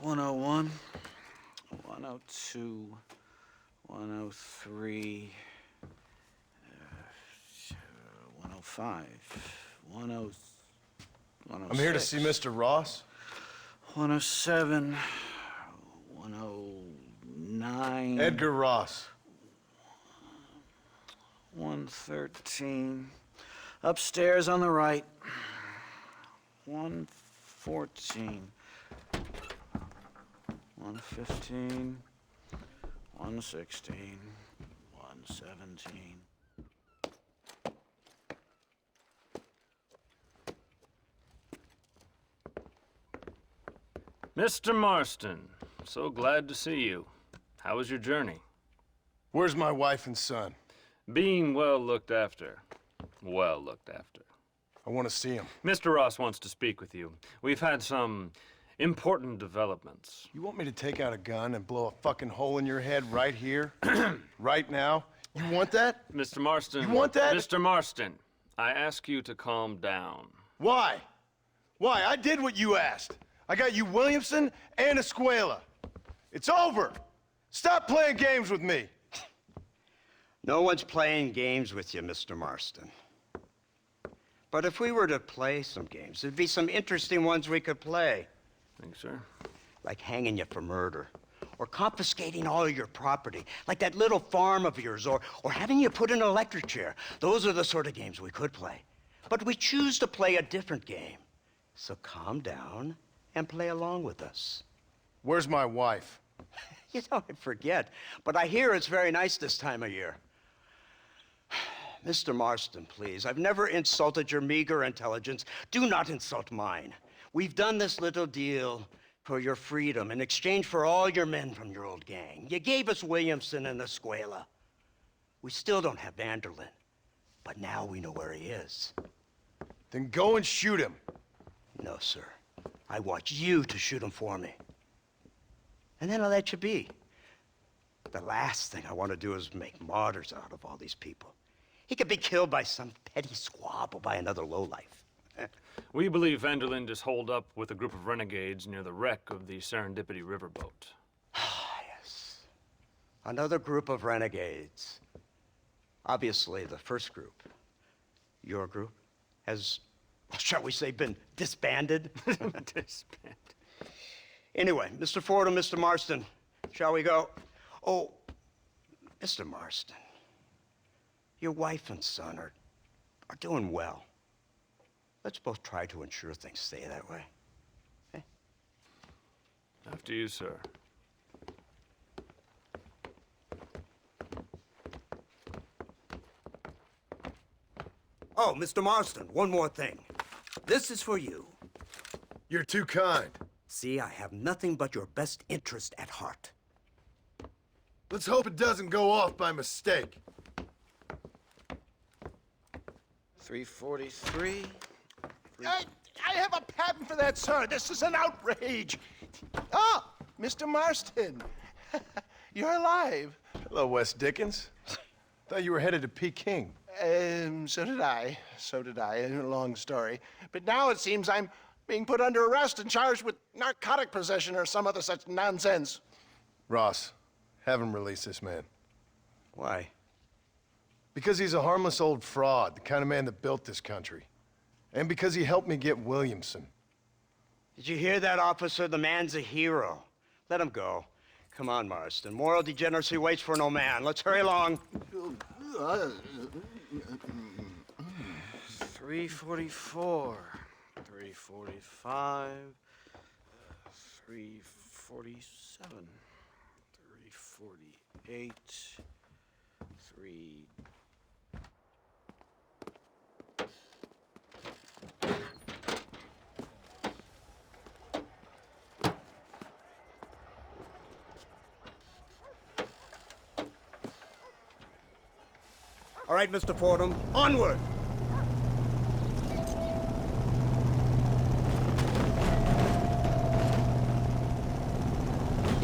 101, 102, 103, 105, 106. I'm here to see Mr. Ross. 107, 109. Edgar Ross. 113. Upstairs on the right. 114. 115. 116. 117. Mr. Marston, so glad to see you. How was your journey? Where's my wife and son? Being well looked after. Well looked after. I want to see him. Mr. Ross wants to speak with you. We've had some important developments. You want me to take out a gun and blow a fucking hole in your head right here? Right now? You want that? Mr. Marston. You want that? Mr. Marston, I ask you to calm down. Why? Why? I did what you asked. I got you Williamson and Escuela. It's over. Stop playing games with me. No one's playing games with you, Mr. Marston. But if we were to play some games, there'd be some interesting ones we could play. Think, sir? Like hanging you for murder, or confiscating all of your property, like that little farm of yours, or having you put in an electric chair. Those are the sort of games we could play. But we choose to play a different game. So calm down and play along with us. Where's my wife? You know, I forget, but I hear it's very nice this time of year. Mr. Marston, please, I've never insulted your meager intelligence. Do not insult mine. We've done this little deal for your freedom in exchange for all your men from your old gang. You gave us Williamson and Escuela. We still don't have Vanderlyn, but now we know where he is. Then go and shoot him. No, sir. I want you to shoot him for me. And then I'll let you be. The last thing I want to do is make martyrs out of all these people. He could be killed by some petty squabble by another lowlife. We believe Vanderlyn is holed up with a group of renegades near the wreck of the Serendipity riverboat. Ah, yes. Another group of renegades. Obviously, the first group, your group, has, shall we say, been disbanded? Disbanded. Anyway, Mr. Ford and Mr. Marston, shall we go? Oh, Mr. Marston, your wife and son are doing well. Let's both try to ensure things stay that way. Okay? After you, sir. Oh, Mr. Marston, one more thing. This is for you. You're too kind. See, I have nothing but your best interest at heart. Let's hope it doesn't go off by mistake. 343. I have a patent for that, sir. This is an outrage. Oh, Mr. Marston. You're alive. Hello, Wes Dickens. Thought you were headed to Peking. So did I. So did I. A long story. But now it seems I'm being put under arrest and charged with narcotic possession or some other such nonsense. Ross, have him release this man. Why? Because he's a harmless old fraud, the kind of man that built this country. And because he helped me get Williamson. Did you hear that, officer? The man's a hero. Let him go. Come on, Marston. Moral degeneracy waits for no man. Let's hurry along. 344. 345. 347. 348. 3... All right, Mr. Fordham, onward!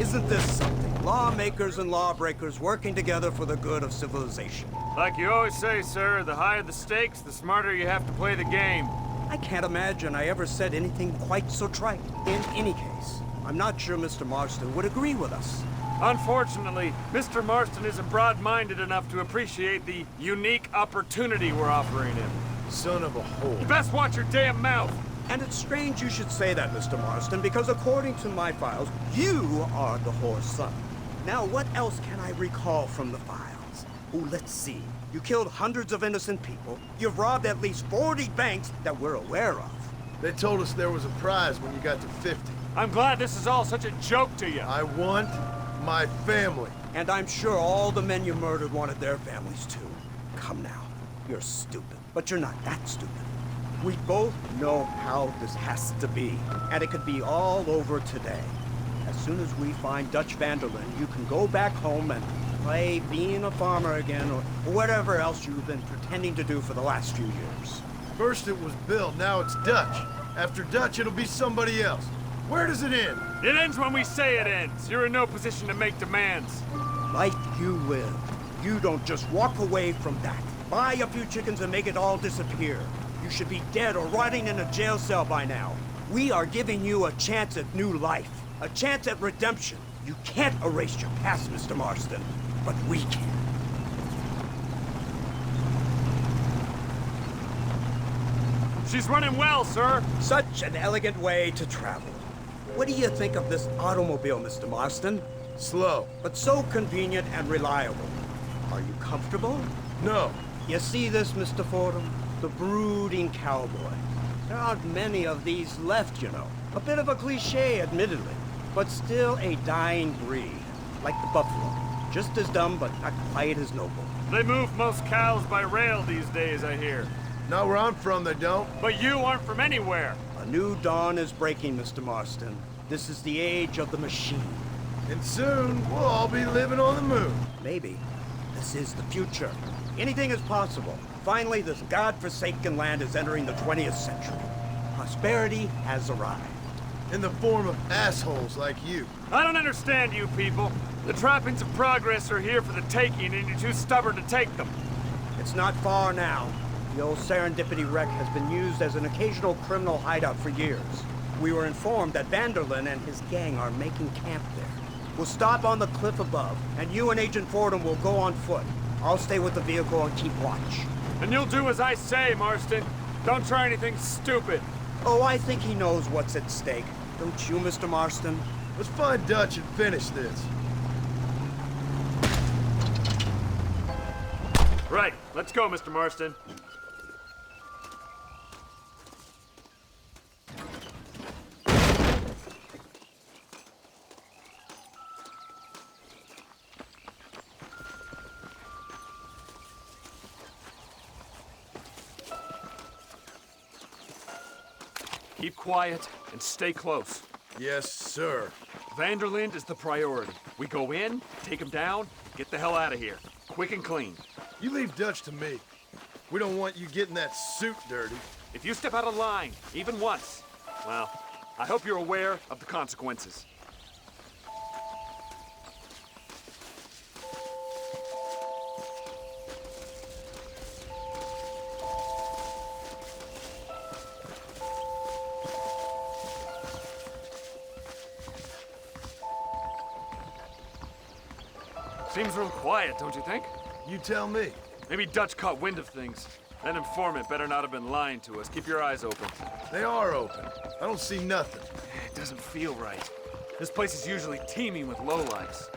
Isn't this something? Lawmakers and lawbreakers working together for the good of civilization. Like you always say, sir, the higher the stakes, the smarter you have to play the game. I can't imagine I ever said anything quite so trite. In any case, I'm not sure Mr. Marston would agree with us. Unfortunately, Mr. Marston isn't broad-minded enough to appreciate the unique opportunity we're offering him. Son of a whore. You best watch your damn mouth! And it's strange you should say that, Mr. Marston, because according to my files, you are the whore's son. Now, what else can I recall from the files? Oh, let's see. You killed hundreds of innocent people. You've robbed at least 40 banks that we're aware of. They told us there was a prize when you got to 50. I'm glad this is all such a joke to you. I want my family. And I'm sure all the men you murdered wanted their families too. Come now. You're stupid, but you're not that stupid. We both know how this has to be, and it could be all over today. As soon as we find Dutch Vanderlyn, you can go back home and play being a farmer again, or whatever else you've been pretending to do for the last few years. First it was Bill, now it's Dutch. After Dutch, it'll be somebody else. Where does it end? It ends when we say it ends. You're in no position to make demands. Life you live. You don't just walk away from that. Buy a few chickens and make it all disappear. You should be dead or rotting in a jail cell by now. We are giving you a chance at new life. A chance at redemption. You can't erase your past, Mr. Marston. But we can. She's running well, sir. Such an elegant way to travel. What do you think of this automobile, Mr. Marston? Slow. But so convenient and reliable. Are you comfortable? No. You see this, Mr. Fordham? The brooding cowboy. There aren't many of these left, you know. A bit of a cliche, admittedly, but still a dying breed. Like the buffalo. Just as dumb, but not quite as noble. They move most cows by rail these days, I hear. Not where I'm from, they don't. But you aren't from anywhere. A new dawn is breaking, Mr. Marston. This is the age of the machine. And soon, we'll all be living on the moon. Maybe. This is the future. Anything is possible. Finally, this godforsaken land is entering the 20th century. Prosperity has arrived. In the form of assholes like you. I don't understand you people. The trappings of progress are here for the taking, and you're too stubborn to take them. It's not far now. The old Serendipity wreck has been used as an occasional criminal hideout for years. We were informed that Vanderlyn and his gang are making camp there. We'll stop on the cliff above, and you and Agent Fordham will go on foot. I'll stay with the vehicle and keep watch. And you'll do as I say, Marston. Don't try anything stupid. Oh, I think he knows what's at stake. Don't you, Mr. Marston? Let's find Dutch and finish this. Right, let's go, Mr. Marston. Keep quiet and stay close. Yes, sir. Vanderlyn is the priority. We go in, take him down, get the hell out of here. Quick and clean. You leave Dutch to me. We don't want you getting that suit dirty. If you step out of line, even once, well, I hope you're aware of the consequences. Seems real quiet, don't you think? You tell me. Maybe Dutch caught wind of things. That informant better not have been lying to us. Keep your eyes open. They are open. I don't see nothing. It doesn't feel right. This place is usually teeming with lowlifes.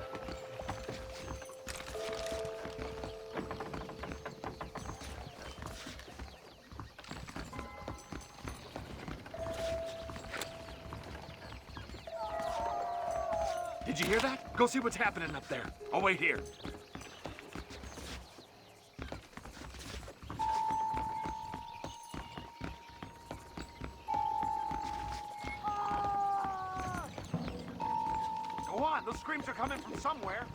Did you hear that? Go see what's happening up there. I'll wait here. Go on, those screams are coming from somewhere.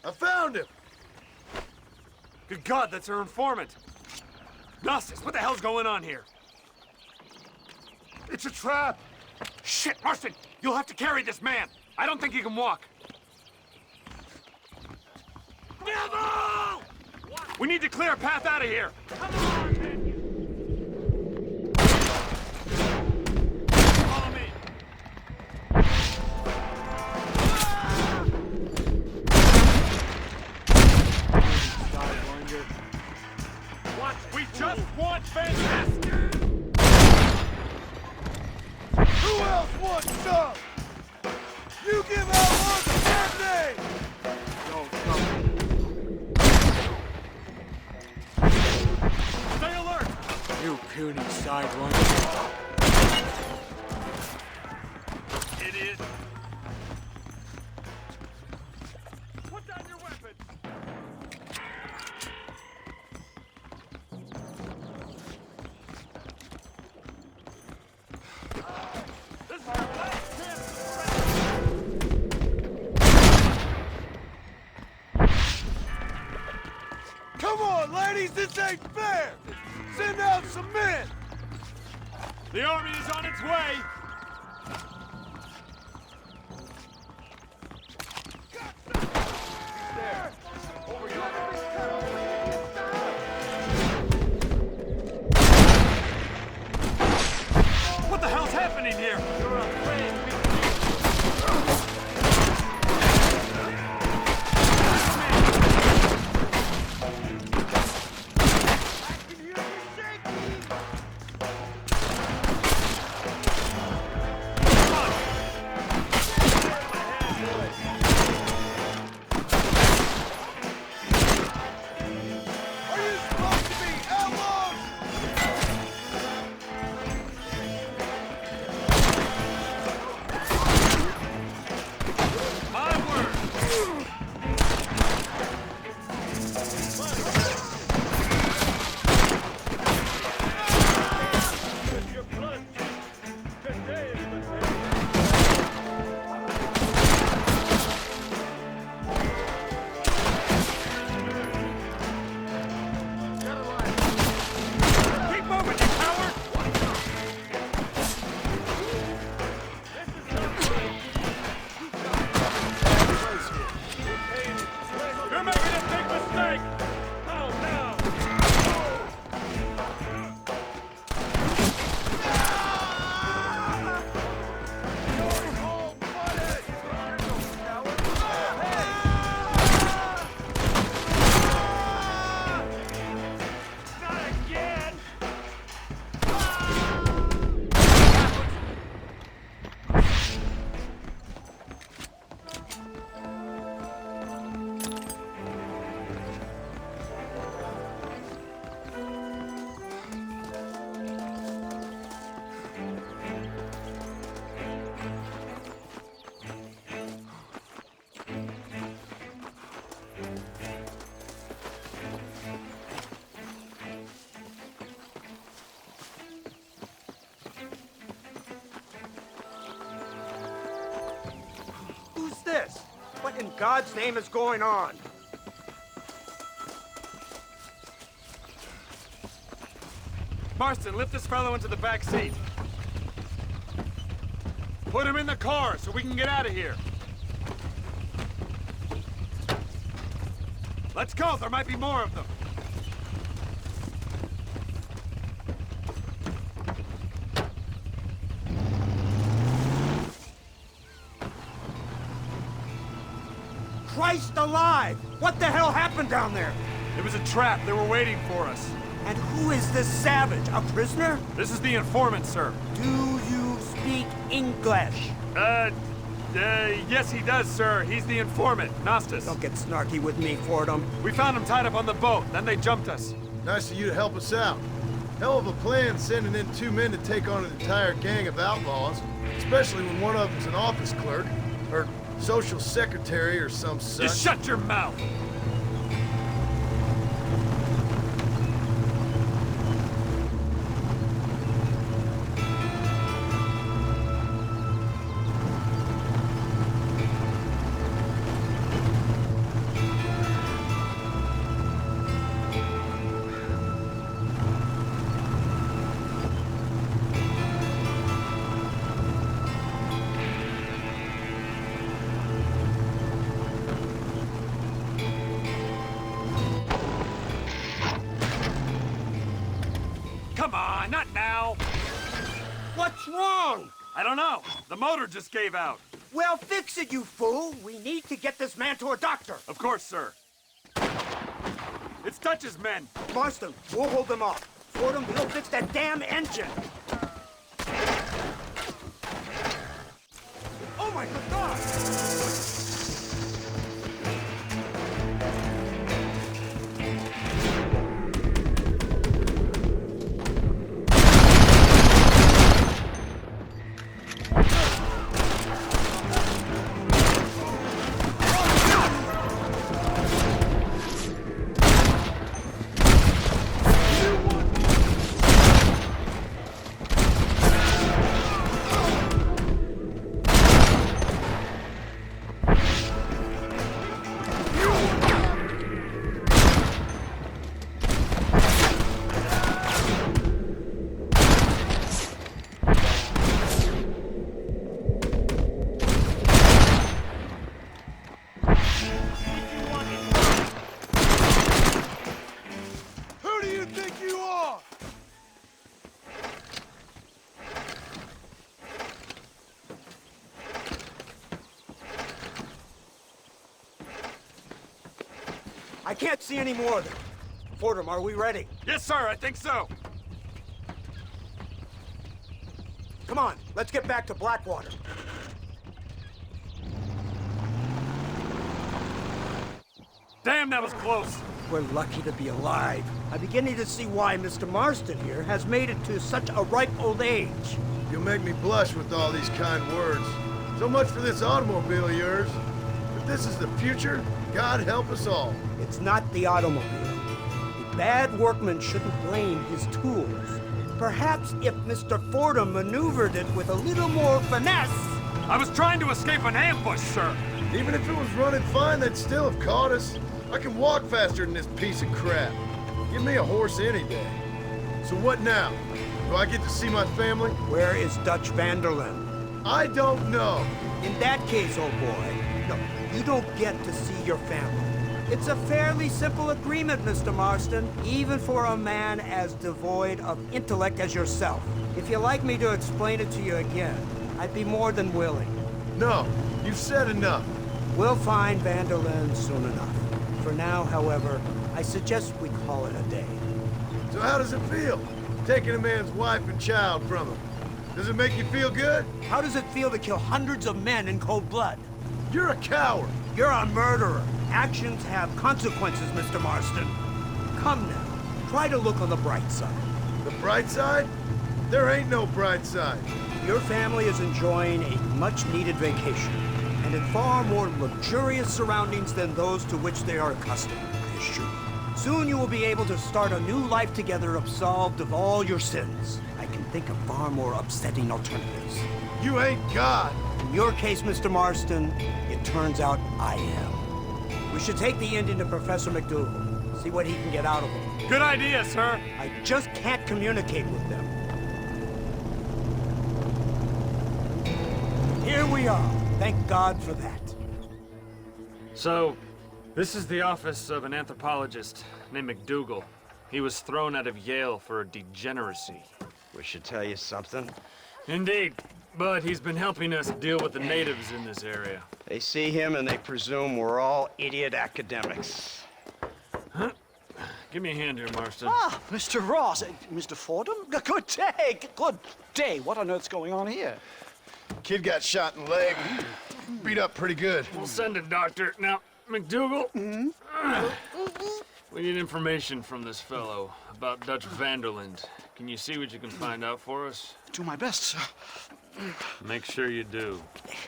I found him! Good God, that's our informant. Gnostis, what the hell's going on here? It's a trap! Shit, Marston, you'll have to carry this man. I don't think he can walk. Neville! We need to clear a path out of here. Come on, man. Follow me. What? We just want fantastic. Who else wants some? You give out the damn name! Stay alert. You puny sidewinder. Idiot. Put down your weapon. This is our last chance to Come on, ladies, this ain't fair! Send out some men! The army is on its way! What the hell's happening here? Are you supposed to be outlaws? My word! Keep moving, you coward! You're making a big mistake! Oh, no! Not again! Who's this? What in God's name is going on? Marston, lift this fellow into the back seat. Put him in the car so we can get out of here. Let's go, there might be more of them. Christ alive! What the hell happened down there? It was a trap, they were waiting for us. And who is this savage? A prisoner? This is the informant, sir. Do you speak English? Yes he does, sir. He's the informant, Gnostis. Don't get snarky with me, Fordham. We found him tied up on the boat, then they jumped us. Nice of you to help us out. Hell of a plan sending in 2 men to take on an entire gang of outlaws, especially when one of them's an office clerk, or social secretary or some such. Just shut your mouth! on, not now. What's wrong? I don't know. The motor just gave out. Well, fix it, you fool. We need to get this man to a doctor. Of course, sir. It's Dutch's men. Marston, we'll hold them off. Fordham, we'll fix that damn engine. Oh my God! I can't see any more of them. Fordham, are we ready? Yes, sir, I think so. Come on, let's get back to Blackwater. Damn, that was close. We're lucky to be alive. I'm beginning to see why Mr. Marston here has made it to such a ripe old age. You'll make me blush with all these kind words. So much for this automobile of yours. If this is the future, God help us all. It's not the automobile. A bad workman shouldn't blame his tools. Perhaps if Mr. Fordham maneuvered it with a little more finesse. I was trying to escape an ambush, sir. Even if it was running fine, they'd still have caught us. I can walk faster than this piece of crap. Give me a horse any day. So what now? Do I get to see my family? Where is Dutch Vanderlyn? I don't know. In that case, old boy, no, you don't get to see your family. It's a fairly simple agreement, Mr. Marston, even for a man as devoid of intellect as yourself. If you'd like me to explain it to you again, I'd be more than willing. No, you've said enough. We'll find Vanderlyn soon enough. For now, however, I suggest we call it a day. So how does it feel, taking a man's wife and child from him? Does it make you feel good? How does it feel to kill hundreds of men in cold blood? You're a coward. You're a murderer. Actions have consequences, Mr. Marston. Come now, try to look on the bright side. The bright side? There ain't no bright side. Your family is enjoying a much-needed vacation, and in far more luxurious surroundings than those to which they are accustomed, I assure you. Soon you will be able to start a new life together, absolved of all your sins. I can think of far more upsetting alternatives. You ain't God. In your case, Mr. Marston, it turns out I am. We should take the Indian to Professor McDougal, see what he can get out of him. Good idea, sir. I just can't communicate with them. Here we are. Thank God for that. So, this is the office of an anthropologist named McDougal. He was thrown out of Yale for a degeneracy. We should tell you something. Indeed, but he's been helping us deal with the natives in this area. They see him and they presume we're all idiot academics. Huh? Give me a hand here, Marston. Ah, Mr. Ross. Mr. Fordham? Good day. Good day. What on earth's going on here? Kid got shot in the leg. Beat up pretty good. We'll send a doctor. Now, McDougal, we need information from this fellow about Dutch Vanderlyn. Can you see what you can find out for us? Do my best, sir. Make sure you do.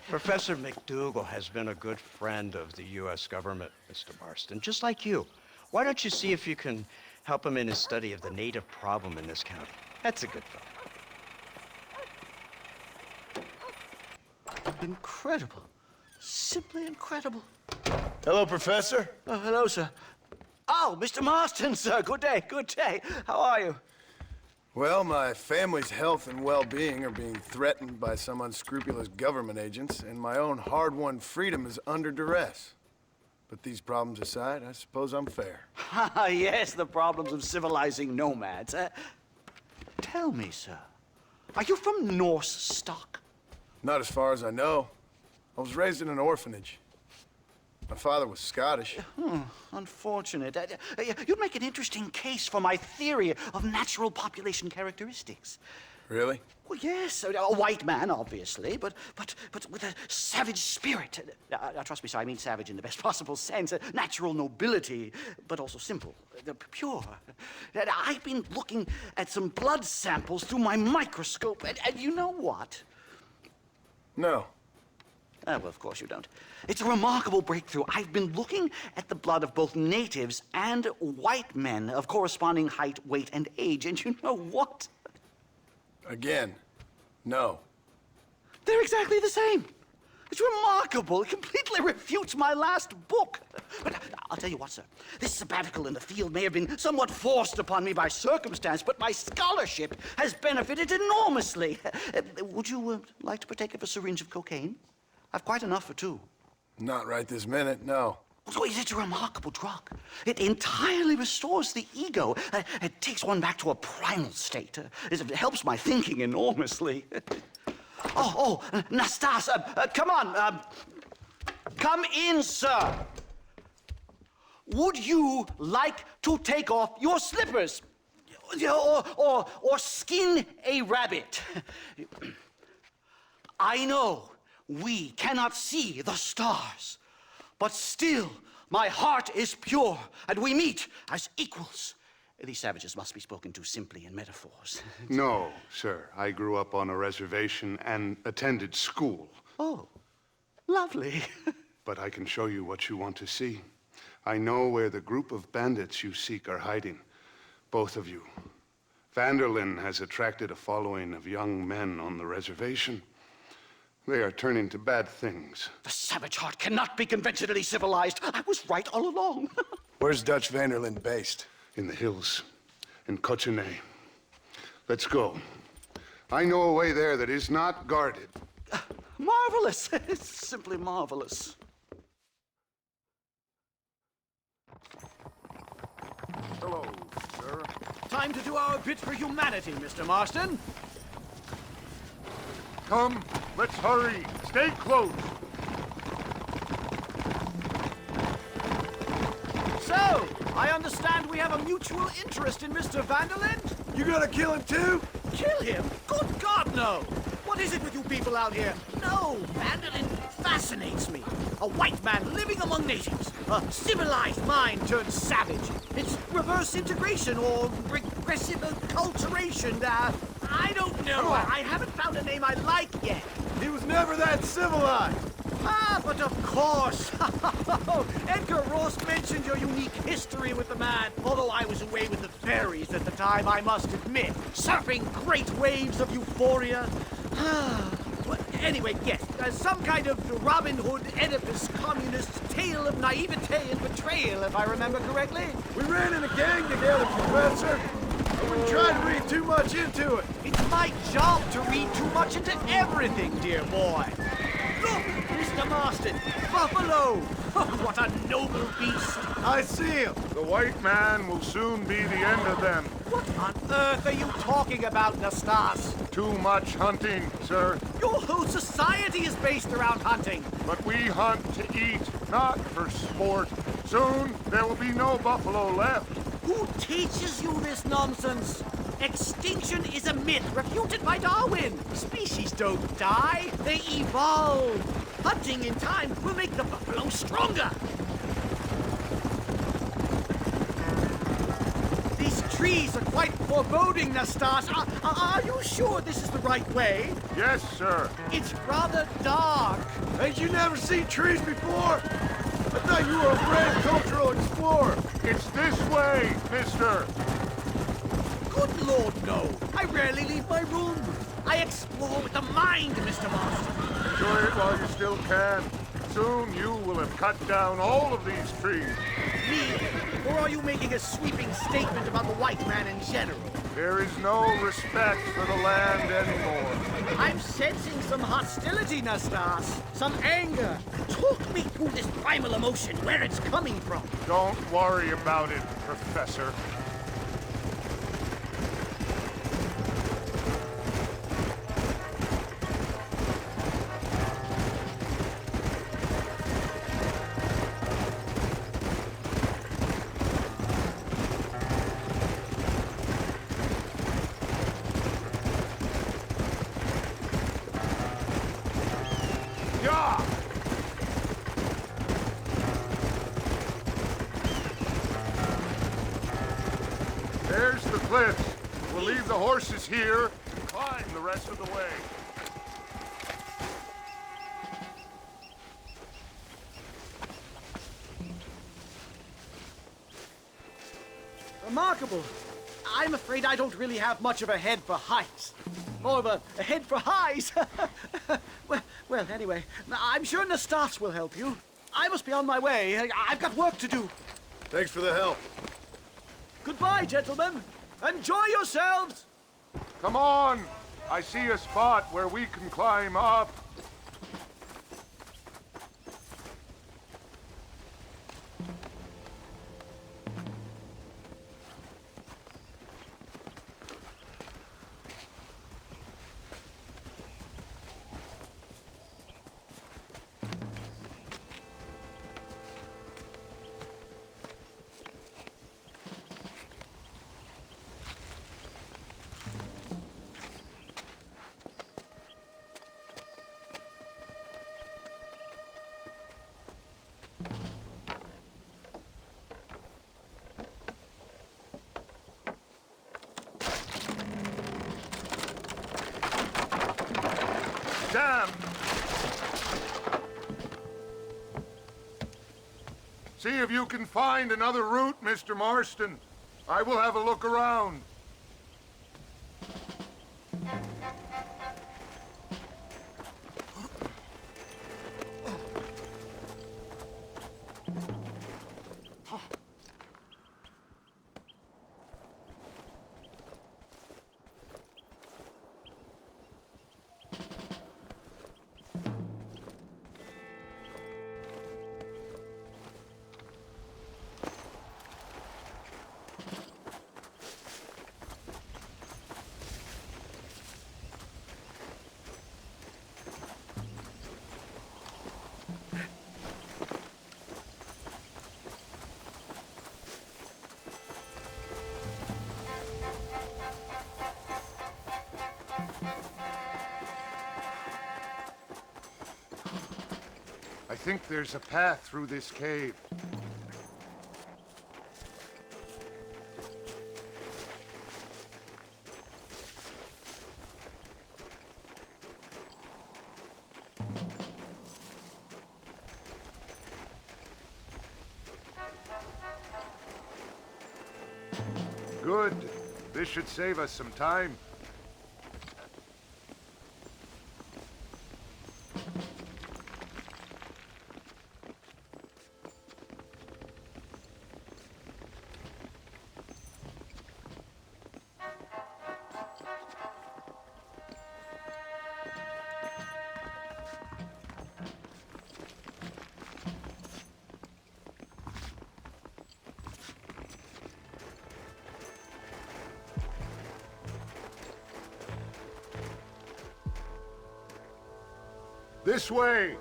Professor McDougal has been a good friend of the U.S. government, Mr. Marston, just like you. Why don't you see if you can help him in his study of the native problem in this county? That's a good fellow. Incredible. Simply incredible. Hello, Professor. Oh, hello, sir. Oh, Mr. Marston, sir. Good day. Good day. How are you? Well, my family's health and well-being are being threatened by some unscrupulous government agents, and my own hard-won freedom is under duress. But these problems aside, I suppose I'm fair. Yes, the problems of civilizing nomads. Tell me, sir, are you from Norse stock? Not as far as I know. I was raised in an orphanage. My father was Scottish. Unfortunate. You'd make an interesting case for my theory of natural population characteristics. Really? Well, yes, a white man, obviously, but with a savage spirit. Trust me, sir, I mean savage in the best possible sense. Natural nobility, but also simple, pure. I've been looking at some blood samples through my microscope, and you know what? No. Well, of course you don't. It's a remarkable breakthrough. I've been looking at the blood of both natives and white men of corresponding height, weight, and age, and you know what? Again, no. They're exactly the same. It's remarkable. It completely refutes my last book. But I'll tell you what, sir. This sabbatical in the field may have been somewhat forced upon me by circumstance, but my scholarship has benefited enormously. Would you like to partake of a syringe of cocaine? I've quite enough for two. Not right this minute, no. So it's a remarkable drug. It entirely restores the ego. It takes one back to a primal state. It helps my thinking enormously. Nastas, come on. Come in, sir. Would you like to take off your slippers? Or skin a rabbit? I know we cannot see the stars, but still my heart is pure, and we meet as equals. These savages must be spoken to simply in metaphors. No, sir. I grew up on a reservation and attended school. Oh, lovely. But I can show you what you want to see. I know where the group of bandits you seek are hiding. Both of you. Vanderlyn has attracted a following of young men on the reservation. They are turning to bad things. The savage heart cannot be conventionally civilized. I was right all along. Where's Dutch Vanderlyn based? In the hills, in Cochene. Let's go. I know a way there that is not guarded. Marvelous. It's simply marvelous. Hello, sir. Time to do our bit for humanity, Mr. Marston. Come, let's hurry. Stay close. So, I understand we have a mutual interest in Mr. Vanderlyn? You gonna kill him too? Kill him? Good God, no! What is it with you people out here? No, Vanderlyn fascinates me. A white man living among natives. A civilized mind turned savage. It's reverse integration or regressive acculturation. I don't know. I haven't found a name I like yet. He was never that civilized. Ah, but of course. Edgar Ross mentioned your unique history with the man. Although I was away with the fairies at the time, I must admit. Surfing great waves of euphoria. Well, anyway, yes. Some kind of Robin Hood, Oedipus, communist tale of naivete and betrayal, if I remember correctly. We ran in a gang together, Professor. I wouldn't try to read too much into it. It's my job to read too much into everything, dear boy. Look, Mr. Marston, buffalo! What a noble beast! I see him. The white man will soon be the end of them. What on earth are you talking about, Nastas? Too much hunting, sir. Your whole society is based around hunting. But we hunt to eat, not for sport. Soon, there will be no buffalo left. Who teaches you this nonsense? Extinction is a myth refuted by Darwin. Species don't die, they evolve. Hunting in time will make the buffalo stronger. These trees are quite foreboding, Nastas. Are you sure this is the right way? Yes, sir. It's rather dark. Ain't you never seen trees before? I thought you were a brave cultural explorer. It's this way, mister. Good Lord, no. I rarely leave my room. I explore with the mind, Mr. Marston. Enjoy it while you still can. Soon you will have cut down all of these trees. Me? Or are you making a sweeping statement about the white man in general? There is no respect for the land anymore. I'm sensing some hostility, Nastas. Some anger. Talk me through this primal emotion, where it's coming from. Don't worry about it, Professor. There's the cliffs. We'll leave the horses here and climb the rest of the way. Remarkable. I'm afraid I don't really have much of a head for heights. More of a head for highs. well, anyway, I'm sure Nastas will help you. I must be on my way. I've got work to do. Thanks for the help. Goodbye, gentlemen. Enjoy yourselves. Come on! I see a spot where we can climb up. Damn! See if you can find another route, Mr. Marston. I will have a look around. I think there's a path through this cave. Good. This should save us some time. This way!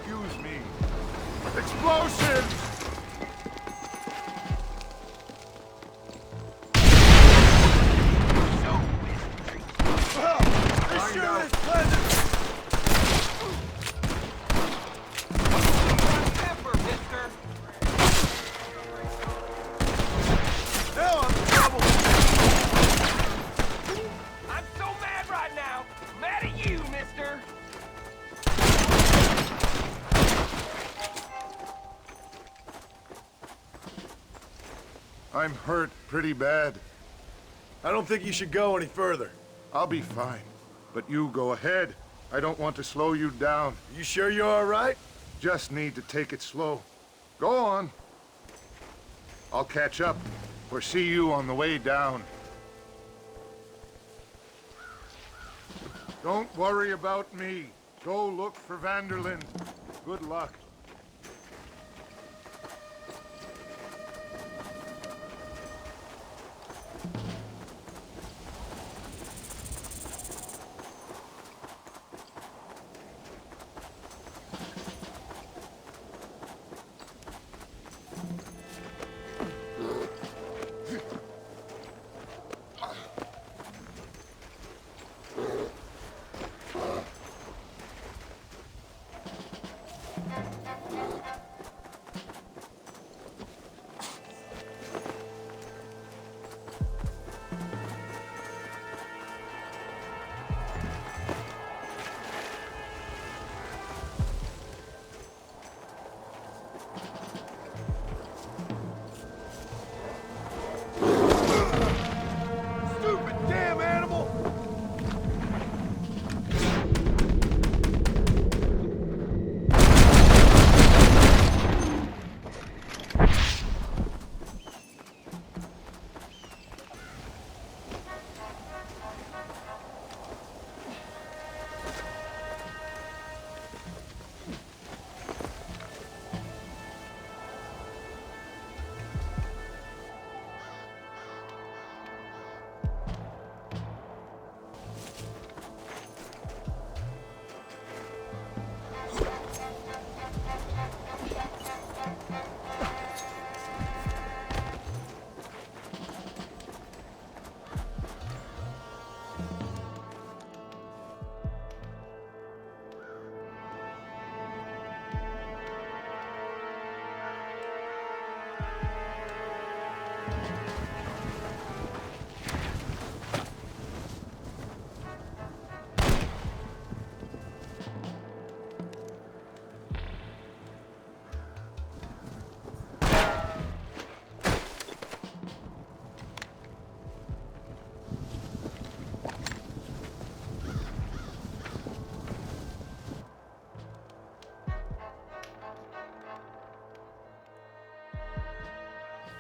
Excuse me. Explosions! I'm hurt pretty bad. I don't think you should go any further. I'll be fine. But you go ahead. I don't want to slow you down. You sure you're all right? Just need to take it slow. Go on. I'll catch up or see you on the way down. Don't worry about me. Go look for Vanderlyn. Good luck.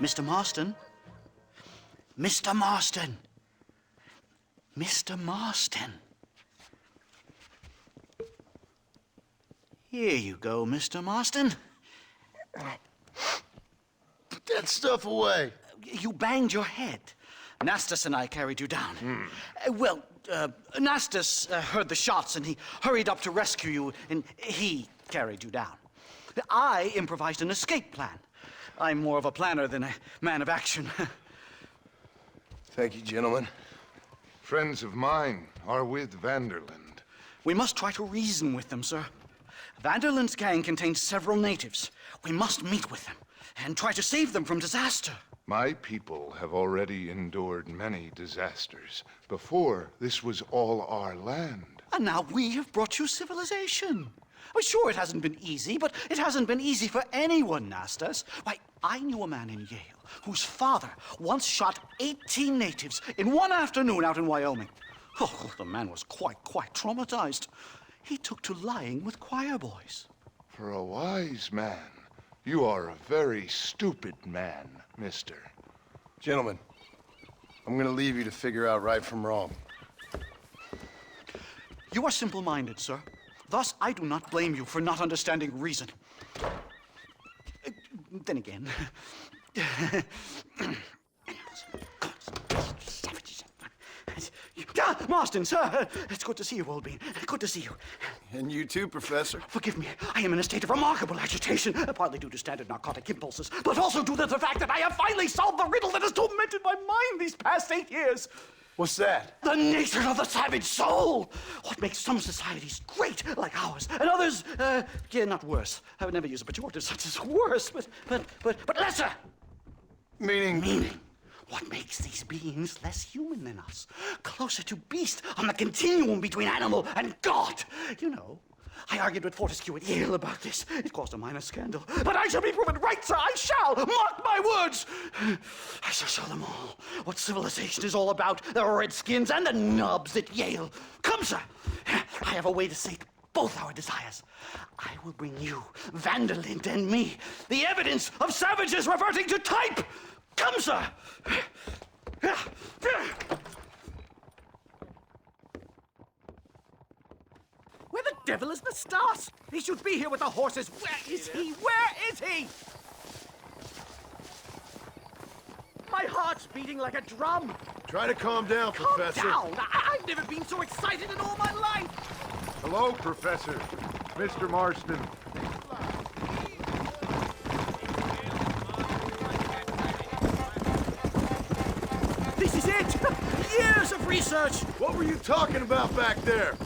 Mr. Marston? Mr. Marston! Mr. Marston! Here you go, Mr. Marston. Put that stuff away. You banged your head. Nastas and I carried you down. Nastas heard the shots and he hurried up to rescue you, and he carried you down. I improvised an escape plan. I'm more of a planner than a man of action. Thank you, gentlemen. Friends of mine are with Vanderland. We must try to reason with them, sir. Vanderland's gang contains several natives. We must meet with them and try to save them from disaster. My people have already endured many disasters. Before, this was all our land. And now we have brought you civilization. Well, sure, it hasn't been easy, but it hasn't been easy for anyone, Nastas. Why, I knew a man in Yale whose father once shot 18 natives in one afternoon out in Wyoming. Oh, the man was quite traumatized. He took to lying with choir boys. For a wise man, you are a very stupid man, mister. Gentlemen, I'm gonna leave you to figure out right from wrong. You are simple-minded, sir. Thus, I do not blame you for not understanding reason. Then again... Marston, sir! It's good to see you, old bean. Good to see you. And you too, Professor. Forgive me. I am in a state of remarkable agitation, partly due to standard narcotic impulses, but also due to the fact that I have finally solved the riddle that has tormented my mind these past 8 years. What's that? The nature of the savage soul! What makes some societies great, like ours, and others, not worse. I would never use a pejorative such as worse, but lesser! Meaning. What makes these beings less human than us? Closer to beast on the continuum between animal and God. You know, I argued with Fortescue at Yale about this. It caused a minor scandal. But I shall be proven right, sir. I shall. Mark my words. I shall show them all what civilization is all about. The redskins and the nubs at Yale. Come, sir. I have a way to sate both our desires. I will bring you, Vanderland and me, the evidence of savages reverting to type. Come, sir. Where the devil is Nastas? He should be here with the horses. Where is he? Where is he? My heart's beating like a drum. Try to calm down, Calm Professor. down. I've never been so excited in all my life. Hello, Professor. Mr. Marston. This is it. Years of research. What were you talking about back there?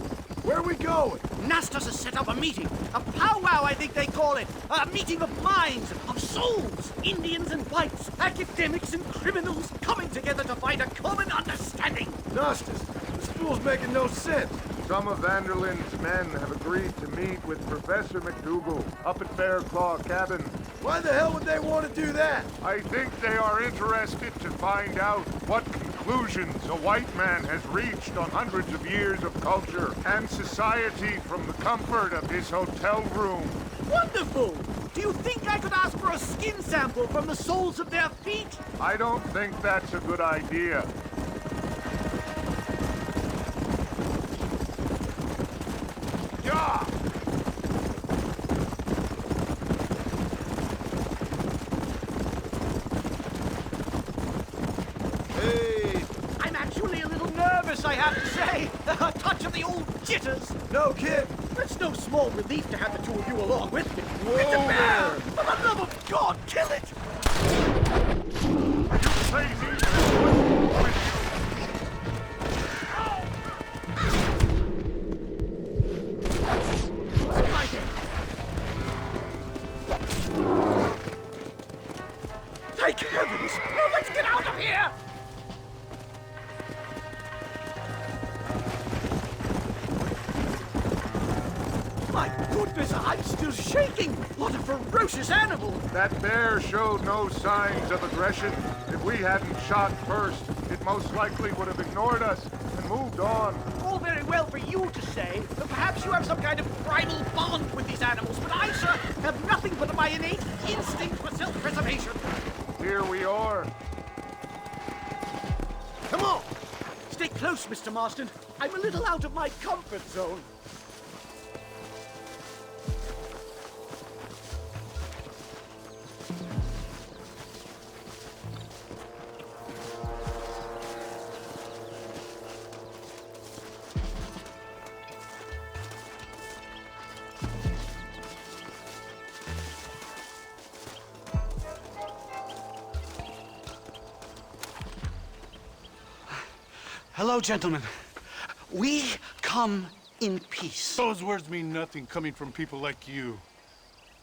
Where are we going? Nastas has set up a meeting. A powwow, I think they call it. A meeting of minds, of souls. Indians and whites, academics and criminals coming together to find a common understanding. Nastas, this fool's making no sense. Some of Vanderland's men have agreed to meet with Professor McDougal up at Bear Claw Cabin. Why the hell would they want to do that? I think they are interested to find out what conclusions a white man has reached on hundreds of years of culture and society from the comfort of his hotel room. Wonderful! Do you think I could ask for a skin sample from the soles of their feet? I don't think that's a good idea. Yeah! Hey! I'm actually a little nervous, I have to say. A touch of the old jitters. No kidding. It's no small relief to have the two of you along with me. Whoa It's a bear! there. For the love of God, kill it! Right there. Take Thank heavens! Now let's get out of here! My goodness, I'm still shaking! What a ferocious animal! That bear showed no signs of aggression. If we hadn't shot first, it most likely would have ignored us and moved on. All very well for you to say, but perhaps you have some kind of primal bond with these animals, but I, sir, have nothing but my innate instinct for self-preservation. Here we are. Come on! Stay close, Mr. Marston. I'm a little out of my comfort zone. Hello, gentlemen. We come in peace. Those words mean nothing coming from people like you.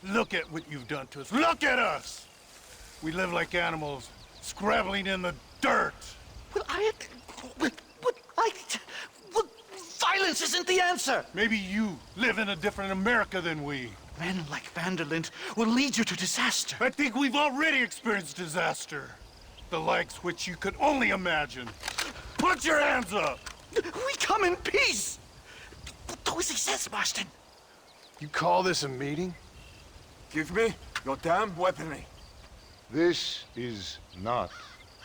Look at what you've done to us. Look at us! We live like animals, scrabbling in the dirt. Well, violence isn't the answer. Maybe you live in a different America than we. Men like Vanderlint will lead you to disaster. I think we've already experienced disaster. The likes which you could only imagine. Put your hands up! We come in peace! Do as he says, Marston. You call this a meeting? Give me your damn weaponry. This is not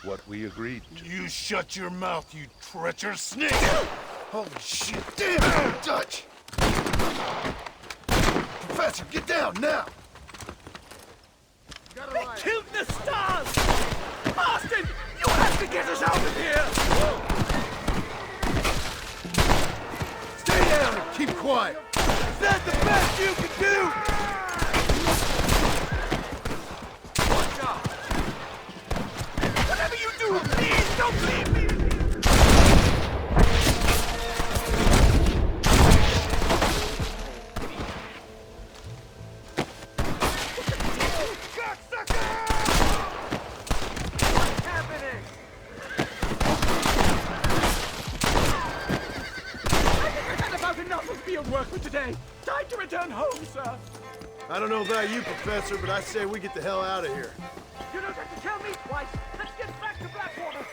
what we agreed to. You shut your mouth, you treacherous snake! Holy shit, damn it, Dutch! Professor, get down, now! They killed the stars! Marston, you have to get us out of here! Stay down and keep quiet! Is that the best you can do? Watch out! Whatever you do, please don't leave me! Work for today. Time to return home, sir. I don't know about you, Professor, but I say we get the hell out of here. You don't have to tell me twice. Let's get back to Blackwater.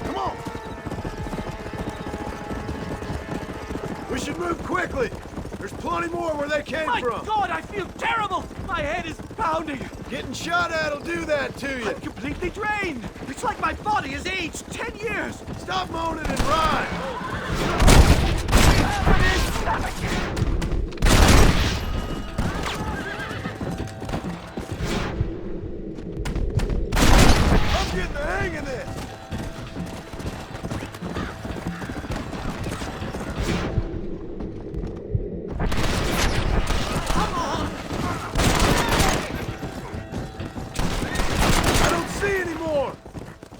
Come on! We should move quickly. There's plenty more where they came My from. God, I feel terrible. My head is pounding. Getting shot at'll do that to you. I'm completely drained. It's like my body has aged 10 years. Stop moaning and ride. I'm getting the hang of this.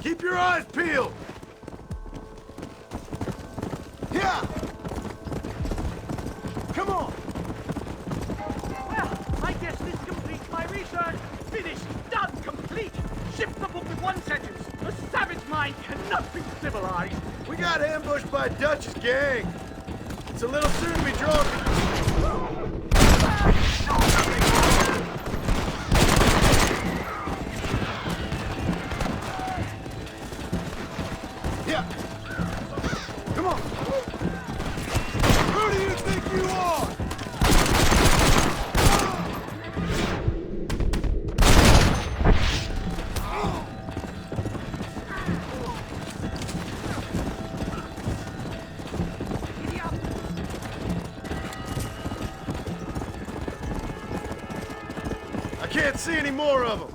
Keep your eyes peeled! Yeah! Come on! Well, I guess this completes my research. Finished, done, complete. Ship the book with one sentence. A savage mind cannot be civilized. We got ambushed by Dutch's gang. It's a little soon to be drunk. Yeah. Come on. Who do you think you are? I can't see any more of them.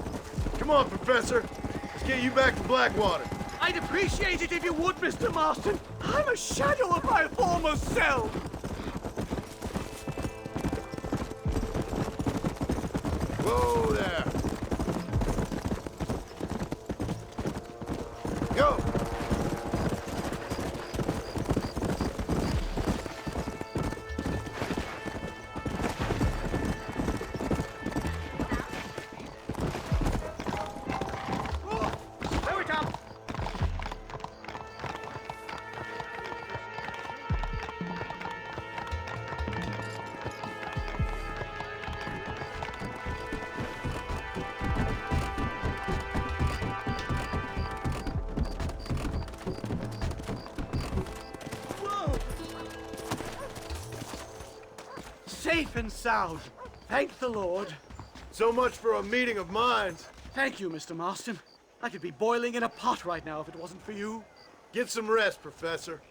Come on, Professor. Let's get you back to Blackwater. I'd appreciate it if you would, Mr. Marston. I'm a shadow of my former self. Whoa there. Go. safe and sound. Thank the Lord. So much for a meeting of minds. Thank you, Mr. Marston. I could be boiling in a pot right now if it wasn't for you. Get some rest, Professor.